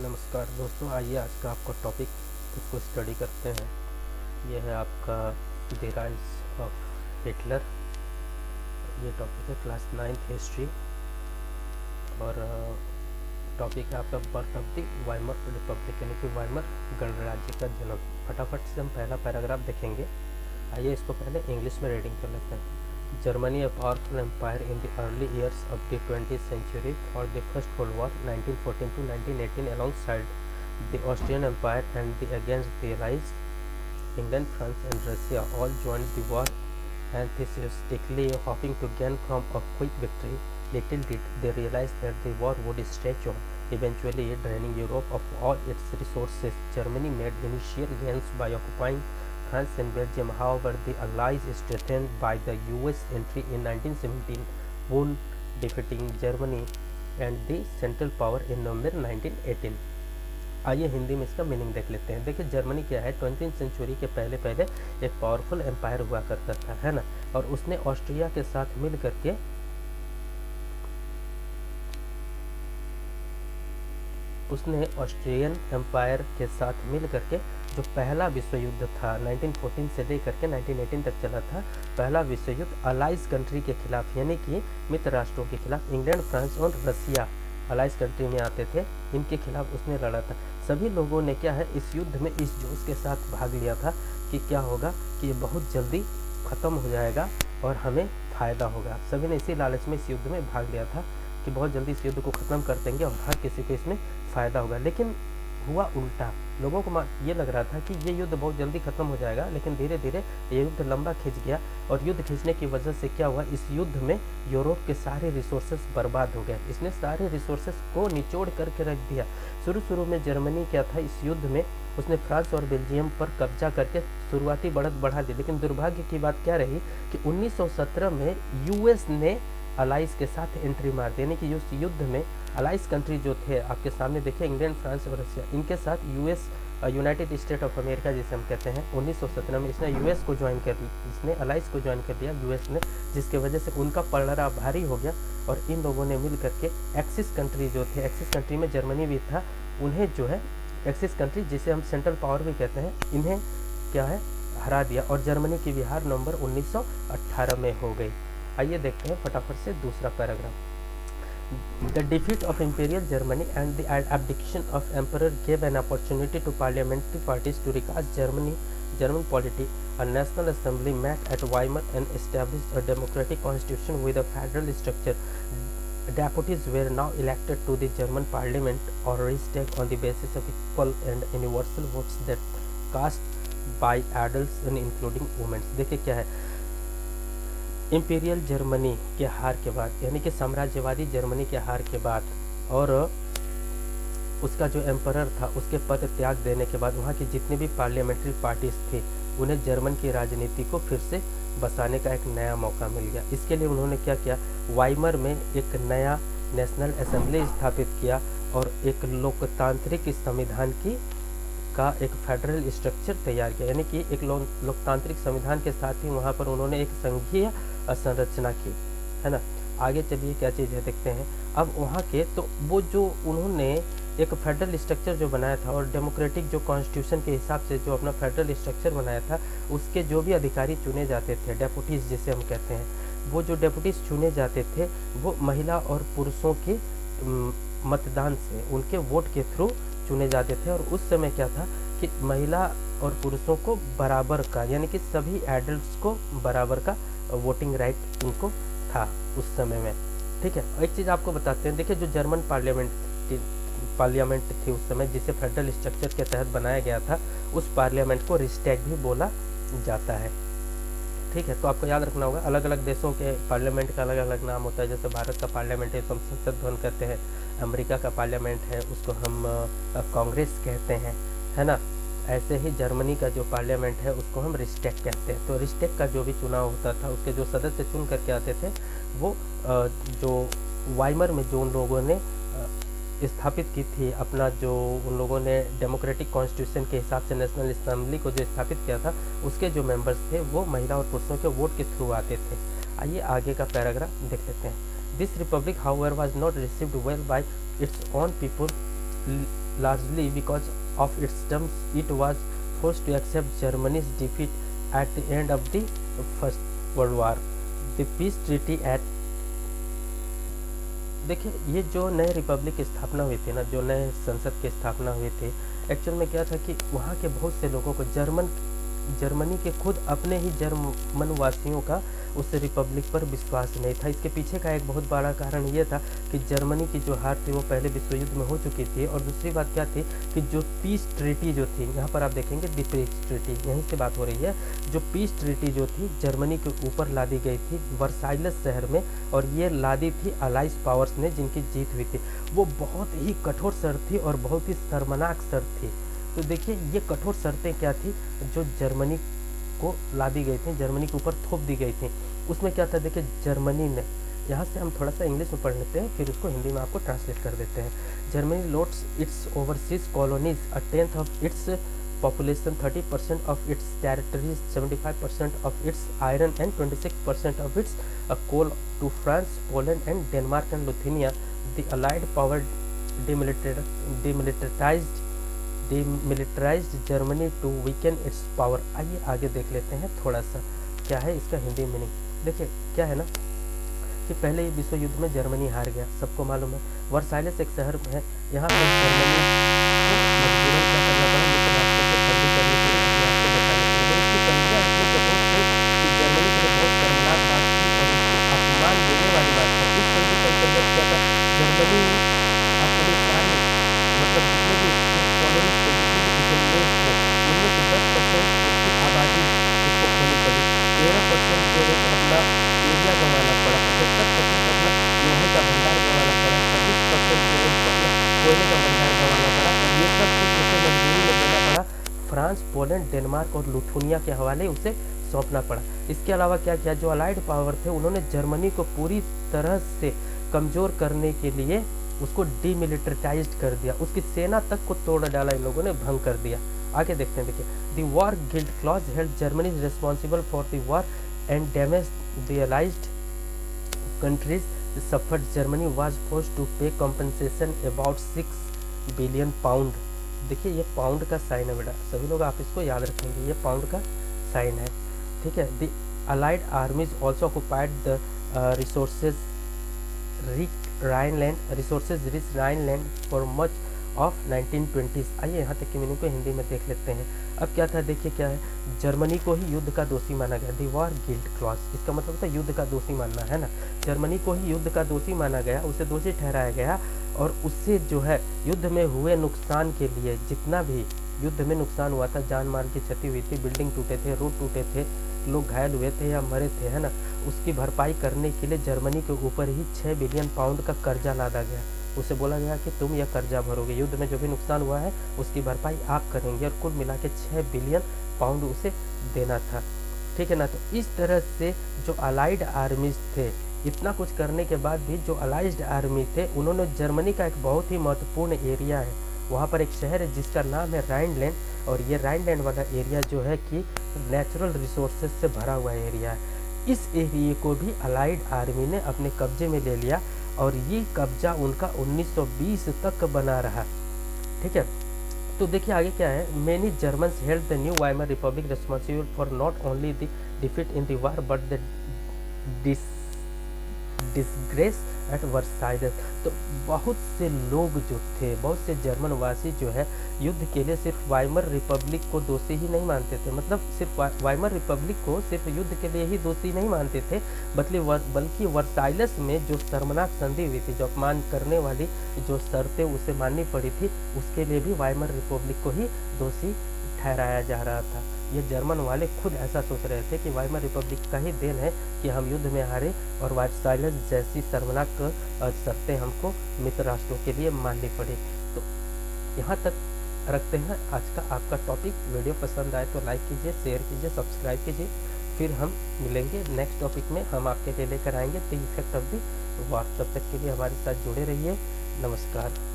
नमस्कार दोस्तों, आइए आज का आपका टॉपिक इसको स्टडी करते हैं। यह है आपका द राइज ऑफ हिटलर। ये टॉपिक है क्लास 9th हिस्ट्री और टॉपिक है आपका birth of the Weimar Republic, यानी कि वाइमर गणराज्य का जन्म। फटाफट से हम पहला पैराग्राफ देखेंगे। आइए इसको पहले इंग्लिश में रीडिंग कर लेते हैं। Germany, a powerful empire in the early years of the 20th century, fought the First World War 1914 to 1918 alongside the Austrian Empire and against the Allies. England, France and Russia all joined the war enthusiastically, hoping to gain from a quick victory. Little did they realize that the war would stretch on, eventually draining Europe of all its resources. Germany made initial gains by occupying France and Belgium. However, the Allies, strengthened by the US entry in 1917, won, defeating Germany and the Central Power in November 1918. आइए हिंदी में इसका meaning देख लेते हैं। देखिए, Germany क्या है, 20th century के पहले पहले एक पावरफुल एम्पायर हुआ करता था, है ना। और उसने ऑस्ट्रिया के साथ मिल करके ऑस्ट्रियन एम्पायर के साथ मिल करके जो पहला विश्व युद्ध था 1914 से लेकर के 1918 तक चला था, पहला विश्व युद्ध अलाइज कंट्री के खिलाफ, यानी कि मित्र राष्ट्रों के खिलाफ, इंग्लैंड, फ्रांस और रसिया अलाइज कंट्री में आते थे, इनके खिलाफ उसने लड़ा था। सभी लोगों ने क्या है, इस युद्ध में इस जोश के साथ भाग लिया था कि क्या होगा कि ये बहुत जल्दी ख़त्म हो जाएगा और हमें फ़ायदा होगा। सभी ने इसी लालच में इस युद्ध में भाग लिया था कि बहुत जल्दी इस युद्ध को ख़त्म कर देंगे और हर किसी को इसमें फ़ायदा होगा। लेकिन हुआ उल्टा। लोगों को ये लग रहा था कि ये युद्ध बहुत जल्दी ख़त्म हो जाएगा, लेकिन धीरे धीरे ये युद्ध लंबा खिंच गया और युद्ध खिंचने की वजह से क्या हुआ, इस युद्ध में यूरोप के सारे रिसोर्सेस बर्बाद हो गए। इसने सारे रिसोर्सेस को निचोड़ करके रख दिया। शुरू में जर्मनी क्या था, इस युद्ध में उसने फ्रांस और बेल्जियम पर कब्जा करके शुरुआती बढ़त बढ़ा दी। लेकिन दुर्भाग्य की बात क्या रही कि 1917 में यूएस ने अलाइज के साथ एंट्री मार दी, यानी कि उस युद्ध में अलाइज कंट्री जो थे आपके सामने देखिए, इंग्लैंड, फ्रांस और रशिया, इनके साथ US, United state of America जिसे हम कहते हैं, 1917 में इसने यूएस को ज्वाइन कर लिया, इसने अलाइज को ज्वाइन कर लिया यूएस ने, जिसके वजह से उनका पलड़ा भारी हो गया और इन लोगों ने मिल करके एक्सिस कंट्री जो थे, एक्सिस कंट्री में जर्मनी भी था, उन्हें जो है एक्सिस कंट्री जिसे हम सेंट्रल पावर भी कहते हैं, इन्हें क्या है हरा दिया और जर्मनी की भी हार नवंबर 1918 में हो गई। आइए देखते हैं फटाफट से दूसरा paragraph. The defeat of Imperial Germany and the abdication of Emperor gave an opportunity to parliamentary parties to recast German polity. A national assembly met at Weimar and established a democratic constitution with a federal structure. Deputies were now elected to the German parliament or Reichstag on the basis of equal and universal votes that cast by adults and including women. देखिए क्या है, imperial Germany के हार के बाद, यानी कि साम्राज्यवादी जर्मनी के हार के बाद और उसका जो एम्परर था उसके पद त्याग देने के बाद वहाँ की जितनी भी पार्लियामेंट्री पार्टीज थी, उन्हें जर्मन की राजनीति को फिर से बसाने का एक नया मौका मिल गया। इसके लिए उन्होंने क्या किया, वाइमर में एक नया नेशनल असेंबली स्थापित किया और एक लोकतांत्रिक संविधान का एक फेडरल स्ट्रक्चर तैयार किया, यानी कि एक लोकतांत्रिक संविधान के साथ ही वहाँ पर उन्होंने एक संघीय संरचना की, है ना। आगे चलिए क्या चीज़ है देखते हैं। अब वहाँ के तो वो जो उन्होंने एक फेडरल स्ट्रक्चर जो बनाया था और डेमोक्रेटिक जो कॉन्स्टिट्यूशन के हिसाब से जो अपना फेडरल स्ट्रक्चर बनाया था, उसके जो भी अधिकारी चुने जाते थे, डेपुटीज जिसे हम कहते हैं, वो जो डेपुटीज चुने जाते थे वो महिला और पुरुषों के मतदान से, उनके वोट के थ्रू चुने जाते थे। और उस समय क्या था कि महिला और पुरुषों को बराबर का, यानी कि सभी एडल्ट्स को बराबर का वोटिंग राइट उनको था उस समय में, ठीक है। एक चीज़ आपको बताते हैं, देखिए जो जर्मन पार्लियामेंट थी उस समय, जिसे फेडरल स्ट्रक्चर के तहत बनाया गया था, उस पार्लियामेंट को रिस्टैग भी बोला जाता है, ठीक है। तो आपको याद रखना होगा, अलग अलग देशों के पार्लियामेंट का अलग अलग नाम होता है। जैसे भारत का पार्लियामेंट है तो हम संसद भवन कहते हैं, अमेरिका का पार्लियामेंट है उसको हम कांग्रेस कहते हैं, है ना। ऐसे ही जर्मनी का जो पार्लियामेंट है उसको हम रिस्टैग कहते हैं। तो रिस्टैग का जो भी चुनाव होता था, उसके जो सदस्य चुन करके आते थे, वो जो वाइमर में जो उन लोगों ने स्थापित की थी अपना, जो उन लोगों ने डेमोक्रेटिक कॉन्स्टिट्यूशन के हिसाब से नेशनल असेंबली को जो स्थापित किया था, उसके जो मेंबर्स थे वो महिला और पुरुषों के वोट के थ्रू आते थे। आइए आगे का पैराग्राफ देख लेते हैं। This Republic however was not received well bye its own people largely because of its terms. It was forced to accept Germany's defeat at the end of the First World War. The peace treaty at देखिए, ये जो नए Republic की स्थापना हुई थी ना, जो नए संसद की स्थापना हुई थी, एक्चुअल में क्या था कि वहाँ के बहुत से लोगों को जर्मनी के खुद अपने ही जर्मन वासियों का उस रिपब्लिक पर विश्वास नहीं था। इसके पीछे का एक बहुत बड़ा कारण ये था कि जर्मनी की जो हार थी वो पहले विश्व युद्ध में हो चुकी थी, और दूसरी बात क्या थी कि जो पीस ट्रीटी जो थी, यहाँ पर आप देखेंगे दी पीस ट्रीटी, यहीं से बात हो रही है। जो पीस ट्रीटी जो थी जर्मनी के ऊपर लादी गई थी वर्साइलस शहर में, और ये लादी थी अलाइज पावर्स ने जिनकी जीत हुई थी। वो बहुत ही कठोर शर्त थी और बहुत ही शर्मनाक शर्त थी। तो देखिए, ये कठोर शर्तें क्या थी जो जर्मनी को लादी गई थी, जर्मनी के ऊपर थोप दी गई थी। उसमें क्या था, देखिए जर्मनी ने, यहाँ से हम थोड़ा सा इंग्लिश में पढ़ लेते हैं, फिर उसको हिंदी में आपको ट्रांसलेट कर देते हैं। Germany loads it's overseas colonies a tenth of its population, 30% of its territories, 75% of its iron and 26% of its coal to France, Poland and Denmark and Lithuania. The Allied power demilitarized Germany to weaken its power. आइए आगे देख लेते हैं थोड़ा सा क्या है इसका हिंदी मीनिंग। देखिए क्या है ना कि पहले विश्व युद्ध में जर्मनी हार गया, सबको मालूम है। वर्साइलस एक शहर है, यहाँ पर जर्मनी को मजबूरन क्या करना पड़ा, मित्र राष्ट्रों से संधि करने के लिए अपने आप को बचाने के लिए। इसकी संधियाँ इतनी कठोर थी कि जर्मनी के लिए बहुत शर्मनाक बात थी और उसको अपमान देने वाली बात थी। इस संधि के अंतर्गत क्या था, जर्मनी अपने सारे मतलब जितने भी उसके कॉलोनीज थे, जितने भी डिपेंडेंट्स थे, उनमें से 10% उसकी आबादी उसको खोनी पड़ी, 13% जो है कि अपना एरिया गंवाना पड़ा, 75% अपना लोहे का भंडार गंवाना पड़ा, 26% जो है उसको अपना कोयले का भंडार गंवाना पड़ा, और ये सब कुछ उसे मजबूरी में देना पड़ा, फ्रांस, पोलैंड, डेनमार्क और लुथुनिया के हवाले उसे सौंपना पड़ा। इसके अलावा क्या किया, जो अलाइड पावर थे उन्होंने जर्मनी को पूरी तरह से कमज़ोर करने के लिए उसको डीमिलिटराइज्ड कर दिया, उसकी सेना तक को तोड़ डाला, इन लोगों ने भंग कर दिया। आगे देखते हैं, देखिए the war guilt clause held Germany is responsible for the war and damage the allied countries suffered. Germany was forced to pay compensation about 6 billion pound. देखिए ये पाउंड का साइन है बेटा, सभी लोग आप इसको याद रखेंगे, ये पाउंड का साइन है, ठीक है। The allied आर्मीज also occupied the resources rich Rhineland for much of 1920s। आइए यहाँ तक की मीनिंग को हिंदी में देख लेते हैं। अब क्या था, देखिए क्या है, जर्मनी को ही युद्ध का दोषी माना गया, दी वॉर गिल्ट क्लॉज, इसका मतलब था युद्ध का दोषी मानना, है ना। जर्मनी को ही युद्ध का दोषी माना गया, उसे दोषी ठहराया गया, और उससे जो है युद्ध में हुए नुकसान के लिए, जितना भी युद्ध में नुकसान हुआ था, जान माल की क्षति हुई थी, बिल्डिंग टूटे थे, रोड टूटे थे, लोग घायल हुए थे या मरे थे, है ना, उसकी भरपाई करने के लिए जर्मनी के ऊपर ही 6 बिलियन पाउंड का कर्जा लादा गया। उसे बोला गया कि तुम यह कर्जा भरोगे, युद्ध में जो भी नुकसान हुआ है उसकी भरपाई आप करेंगे, और कुल मिला के 6 बिलियन पाउंड उसे देना था, ठीक है ना। तो इस तरह से जो अलाइड आर्मीज थे, इतना कुछ करने के बाद भी जो अलाइज्ड आर्मी थे, उन्होंने जर्मनी का एक बहुत ही महत्वपूर्ण एरिया है, वहाँ पर एक शहर है जिसका नाम है राइनलैंड, और ये राइनलैंड वाला एरिया जो है कि नेचुरल रिसोर्सेज से भरा हुआ एरिया है। इस एरिया को भी अलाइड आर्मी ने अपने कब्जे में ले लिया, और ये कब्जा उनका 1920 तक बना रहा, ठीक है। तो देखिए आगे क्या है, many Germans held the new Weimar republic responsible for not only the defeat in the war but the disgrace at Versailles. तो बहुत से लोग जो थे, बहुत से जर्मन वासी जो है युद्ध के लिए सिर्फ वाइमर रिपब्लिक को दोषी ही नहीं मानते थे, मतलब सिर्फ वाइमर रिपब्लिक को सिर्फ युद्ध के लिए ही दोषी नहीं मानते थे, बल्कि वर्साइलस में जो शर्मनाक संधि हुई थी, जो अपमान करने वाली जो शर्तें उसे माननी पड़ी थी, उसके लिए भी वाइमर रिपब्लिक को ही दोषी ठहराया जा रहा था। ये जर्मन वाले खुद ऐसा सोच रहे थे कि वाइमर रिपब्लिक का ही देन है कि हम युद्ध में हारे, और वर्साइलस जैसी शर्मनाक शर्तें हमको मित्र राष्ट्रों के लिए माननी पड़ी। तो यहाँ तक रखते हैं आज का आपका टॉपिक। वीडियो पसंद आए तो लाइक कीजिए, शेयर कीजिए, सब्सक्राइब कीजिए। फिर हम मिलेंगे नेक्स्ट टॉपिक में, हम आपके लिए लेकर आएंगे the effect of the war. तब तक के लिए हमारे साथ जुड़े रहिए। नमस्कार।